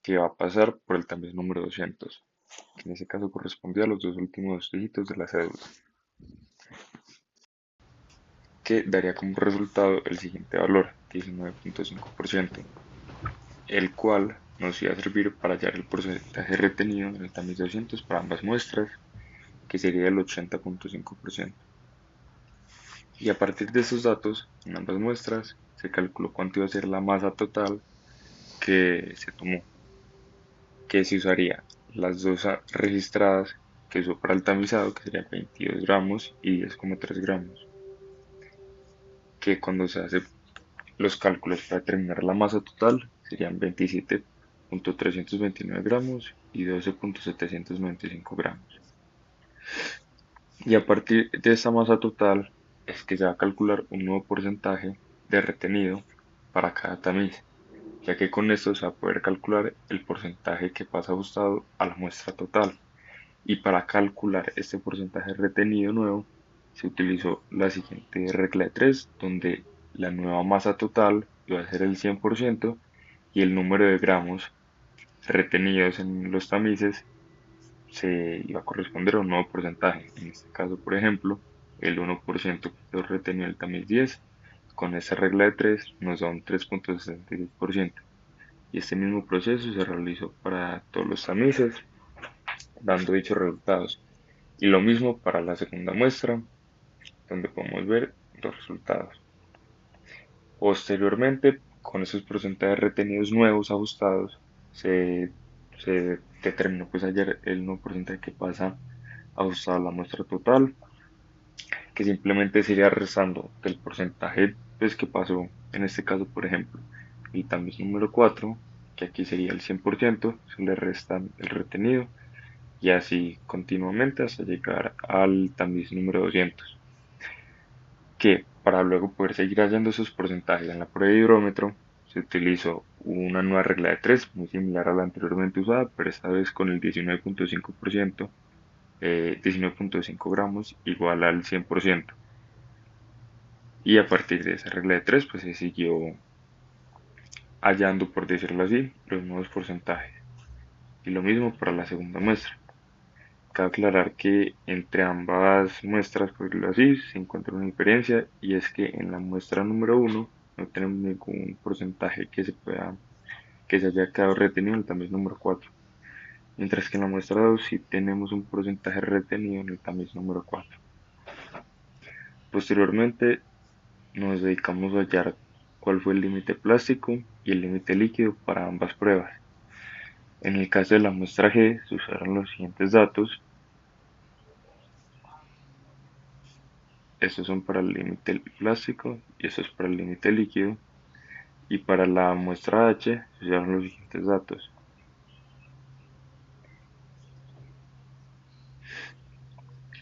que va a pasar por el tamiz número 200, que en ese caso correspondía a los dos últimos dígitos de la cédula, que daría como resultado el siguiente valor, 19.5%, el cual nos iba a servir para hallar el porcentaje retenido en el tamiz 200 para ambas muestras, que sería el 80.5%. Y a partir de esos datos, en ambas muestras, se calculó cuánto iba a ser la masa total que se tomó, que se usaría las dos registradas que usó para el tamizado, que serían 22 gramos y 10,3 gramos, que cuando se hace los cálculos para determinar la masa total serían 27.329 gramos y 12.795 gramos. Y a partir de esta masa total es que se va a calcular un nuevo porcentaje de retenido para cada tamiz, ya que con esto se va a poder calcular el porcentaje que pasa ajustado a la muestra total. Y para calcular este porcentaje retenido nuevo, se utilizó la siguiente regla de 3, donde la nueva masa total iba a ser el 100% y el número de gramos retenidos en los tamices se iba a corresponder a un nuevo porcentaje. En este caso, por ejemplo, el 1% que quedó retenido en el tamiz 10, con esa regla de 3 nos da un 3.66%. Y este mismo proceso se realizó para todos los tamices, dando dichos resultados. Y lo mismo para la segunda muestra, donde podemos ver los resultados. Posteriormente, con esos porcentajes retenidos nuevos ajustados, se determinó pues ayer el nuevo porcentaje que pasa ajustado a la muestra total, que simplemente sería restando del porcentaje pues, que pasó, en este caso, por ejemplo, el tamiz número 4, que aquí sería el 100%, se le restan el retenido y así continuamente hasta llegar al tamiz número 200, que para luego poder seguir hallando esos porcentajes en la prueba de hidrómetro se utilizó una nueva regla de 3 muy similar a la anteriormente usada, pero esta vez con el 19.5%, 19.5 gramos igual al 100%. Y a partir de esa regla de 3 pues se siguió hallando, por decirlo así, los nuevos porcentajes. Y lo mismo para la segunda muestra. Cabe aclarar que entre ambas muestras, por decirlo así, se encuentra una diferencia y es que en la muestra número uno no tenemos ningún porcentaje que se haya quedado retenido en el tamiz número 4, mientras que en la muestra 2 sí tenemos un porcentaje retenido en el tamiz número 4. Posteriormente nos dedicamos a hallar cuál fue el límite plástico y el límite líquido para ambas pruebas. En el caso de la muestra G se usaron los siguientes datos. Estos son para el límite plástico y estos para el límite líquido. Y para la muestra H se usaron los siguientes datos.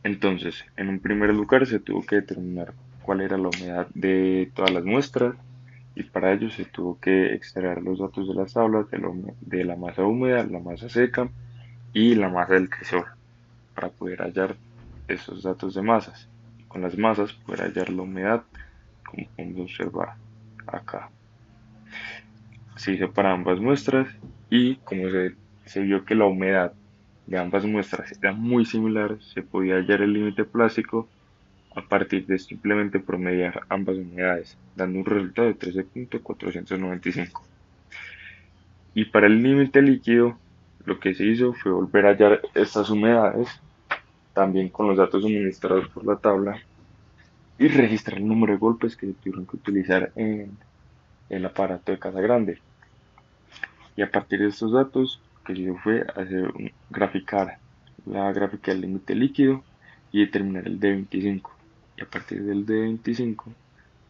Entonces, en un primer lugar se tuvo que determinar cuál era la humedad de todas las muestras y para ello se tuvo que extraer los datos de las tablas de la masa húmeda, la masa seca y la masa del crisol para poder hallar esos datos de masas. Y con las masas poder hallar la humedad, como podemos observar acá. Se hizo para ambas muestras y como se vio que la humedad de ambas muestras era muy similar, se podía hallar el límite plástico a partir de simplemente promediar ambas humedades, dando un resultado de 13.495. Y para el límite líquido, lo que se hizo fue volver a hallar estas humedades, también con los datos suministrados por la tabla, y registrar el número de golpes que se tuvieron que utilizar en el aparato de casa grande. Y a partir de estos datos, lo que se hizo fue graficar la gráfica del límite líquido y determinar el D25. Y a partir del D25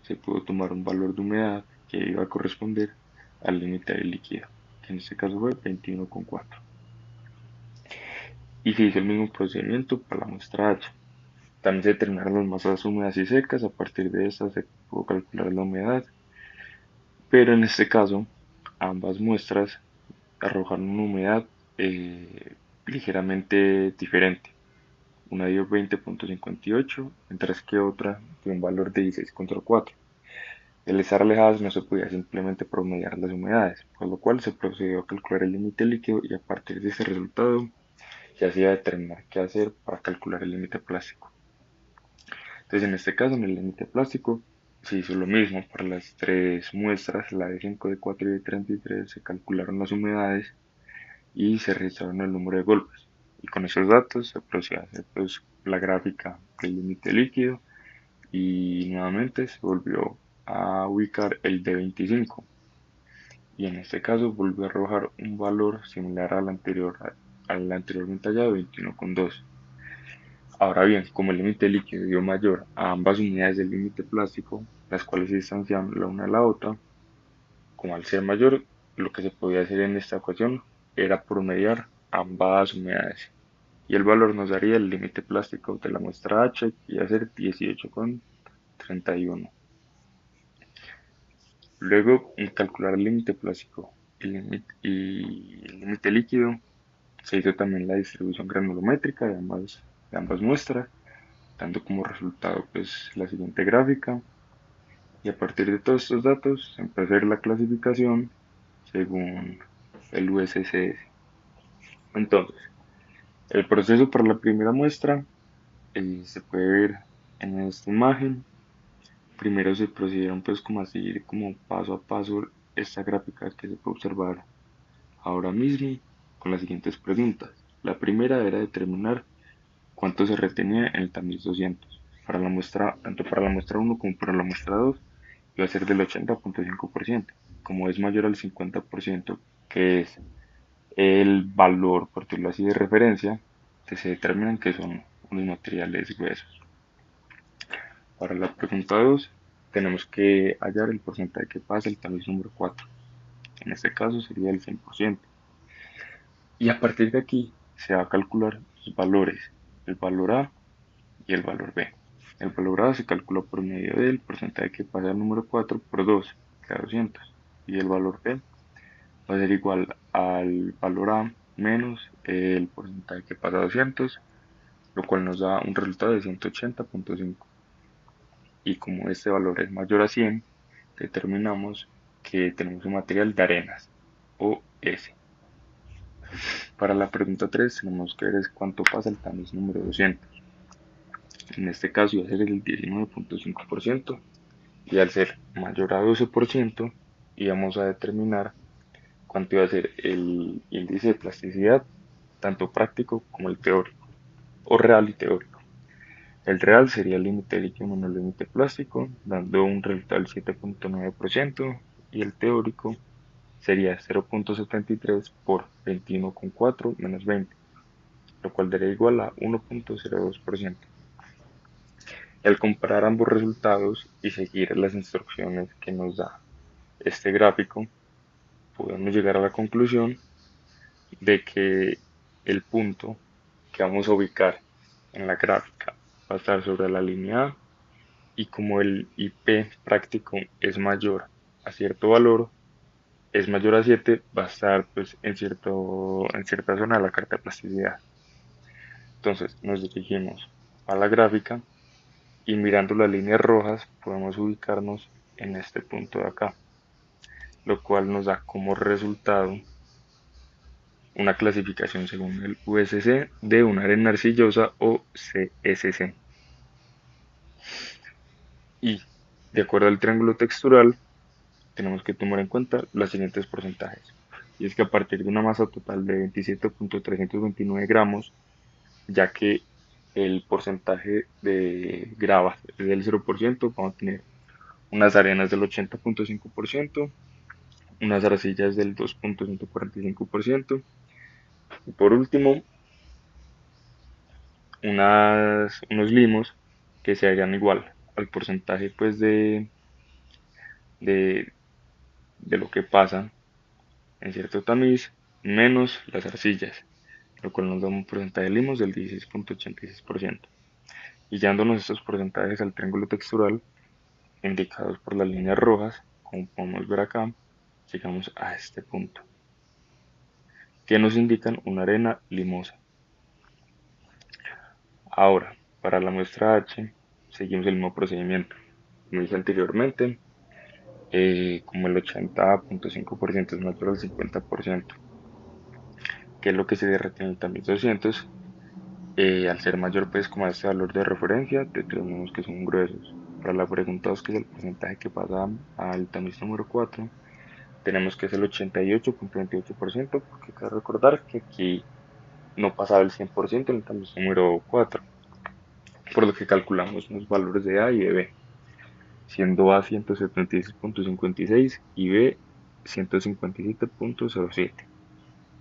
se pudo tomar un valor de humedad que iba a corresponder al límite del líquido, que en este caso fue 21,4. Y se hizo el mismo procedimiento para la muestra H. También se determinaron las masas húmedas y secas, a partir de estas se pudo calcular la humedad, pero en este caso ambas muestras arrojaron una humedad ligeramente diferente. Una dio 20.58, mientras que otra dio un valor de 16,4. El estar alejadas no se podía simplemente promediar las humedades, por lo cual se procedió a calcular el límite líquido y a partir de ese resultado se hacía determinar qué hacer para calcular el límite plástico. Entonces, en este caso, en el límite plástico, se hizo lo mismo para las tres muestras, la de 5, de 4 y de 33, se calcularon las humedades y se registraron el número de golpes. Y con esos datos se procedió a hacer pues, la gráfica del límite líquido y nuevamente se volvió a ubicar el de 25 y en este caso volvió a arrojar un valor similar al anteriormente hallado, 21,2. Ahora bien, como el límite líquido dio mayor a ambas unidades del límite plástico, las cuales se distancian la una de la otra, como al ser mayor, lo que se podía hacer en esta ocasión era promediar ambas unidades. Y el valor nos daría el límite plástico de la muestra H, que iba a ser 18,31. Luego, en calcular el límite plástico y el límite líquido, se hizo también la distribución granulométrica de ambas muestras, dando como resultado pues, la siguiente gráfica. Y a partir de todos estos datos, se empezó a hacer la clasificación según el USCS. Entonces, el proceso para la primera muestra se puede ver en esta imagen. Primero se procedieron pues como a seguir como paso a paso esta gráfica que se puede observar ahora mismo con las siguientes preguntas. La primera era determinar cuánto se retenía en el tamiz 200. Para la muestra, tanto para la muestra uno como para la muestra 2 iba a ser del 80,5%. Como es mayor al 50%, que es el valor, por decirlo así, de referencia, que se determinan que son unos materiales gruesos. Para la pregunta 2 tenemos que hallar el porcentaje que pasa el tamiz número 4. En este caso sería el 100%. Y a partir de aquí se va a calcular los valores, el valor A y el valor B. El valor A se calcula por medio del porcentaje que pasa al número 4 por 2, que da 200. Y el valor B va a ser igual al valor A menos el porcentaje que pasa a 200, lo cual nos da un resultado de 180,5. Y como este valor es mayor a 100, determinamos que tenemos un material de arenas, o S. Para la pregunta 3 tenemos que ver es cuánto pasa el tamiz número 200. En este caso iba a ser el 19,5% y al ser mayor a 12% íbamos a determinar cuánto iba a ser el índice de plasticidad, tanto práctico como el teórico, o real y teórico. El real sería el límite líquido menos el límite plástico, dando un resultado del 7,9%, y el teórico sería 0,73 por 21,4 menos 20, lo cual daría igual a 1,02%. Y al comparar ambos resultados y seguir las instrucciones que nos da este gráfico, podemos llegar a la conclusión de que el punto que vamos a ubicar en la gráfica va a estar sobre la línea A y como el IP práctico es mayor a cierto valor, es mayor a 7, va a estar pues, en cierta zona de la carta de plasticidad. Entonces nos dirigimos a la gráfica y mirando las líneas rojas podemos ubicarnos en este punto de acá, lo cual nos da como resultado una clasificación según el USC de una arena arcillosa o CSC. Y de acuerdo al triángulo textural, tenemos que tomar en cuenta los siguientes porcentajes. Y es que a partir de una masa total de 27,329 gramos, ya que el porcentaje de grava es del 0%, vamos a tener unas arenas del 80,5%, unas arcillas del 2,145%, y por último, unos limos que se harían igual al porcentaje pues de, de lo que pasa en cierto tamiz menos las arcillas, lo cual nos da un porcentaje de limos del 16,86%. Y llevándonos estos porcentajes al triángulo textural, indicados por las líneas rojas, como podemos ver acá, llegamos a este punto, que nos indican una arena limosa. Ahora, para la muestra H, seguimos el mismo procedimiento. Como dije anteriormente, como el 80.5% es mayor al 50%, que es lo que se derrite en el tamiz 200. Al ser mayor pues como a este valor de referencia, determinamos que son gruesos. Para la pregunta 2, que es el porcentaje que pasa al tamiz número 4, tenemos que es el 88.28%, porque cabe recordar que aquí no pasaba el 100% en el tamiz número 4, por lo que calculamos los valores de A y de B, siendo A 176.56 y B 157.07.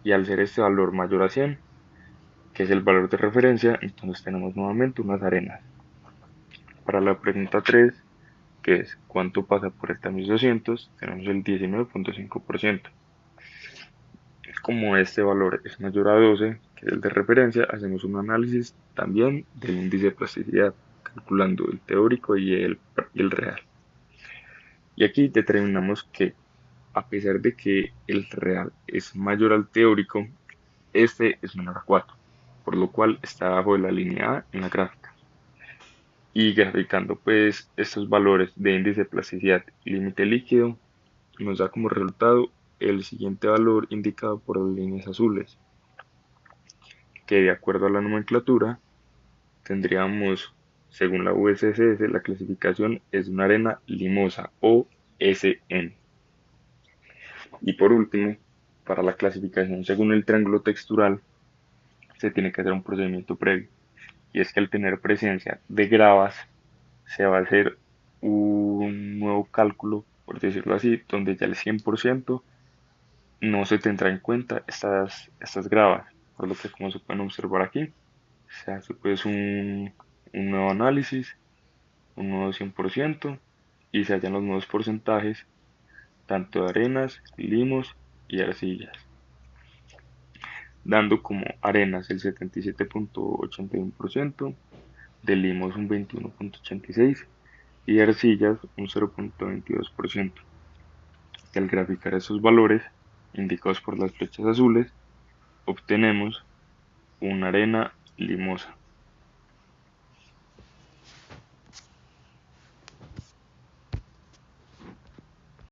Y al ser este valor mayor a 100, que es el valor de referencia, entonces tenemos nuevamente unas arenas. Para la pregunta 3, que es cuánto pasa por el tamiz 200, tenemos el 19.5%. Como este valor es mayor a 12, que es el de referencia, hacemos un análisis también del índice de plasticidad, calculando el teórico y el real. Y aquí determinamos que, a pesar de que el real es mayor al teórico, este es menor a 4, por lo cual está abajo de la línea A en la gráfica. Y graficando pues estos valores de índice de plasticidad y límite líquido, nos da como resultado el siguiente valor indicado por las líneas azules, que de acuerdo a la nomenclatura tendríamos, según la USCS, la clasificación es una arena limosa o SN. Y por último, para la clasificación según el triángulo textural, se tiene que hacer un procedimiento previo. Y es que al tener presencia de gravas, se va a hacer un nuevo cálculo, por decirlo así, donde ya el 100% no se tendrá en cuenta estas gravas. Por lo que, como se pueden observar aquí, se hace pues un nuevo análisis, un nuevo 100%, y se hallan los nuevos porcentajes, tanto de arenas, limos y arcillas, dando como arenas el 77.81%, de limos un 21.86% y de arcillas un 0.22%. Y al graficar esos valores, indicados por las flechas azules, obtenemos una arena limosa.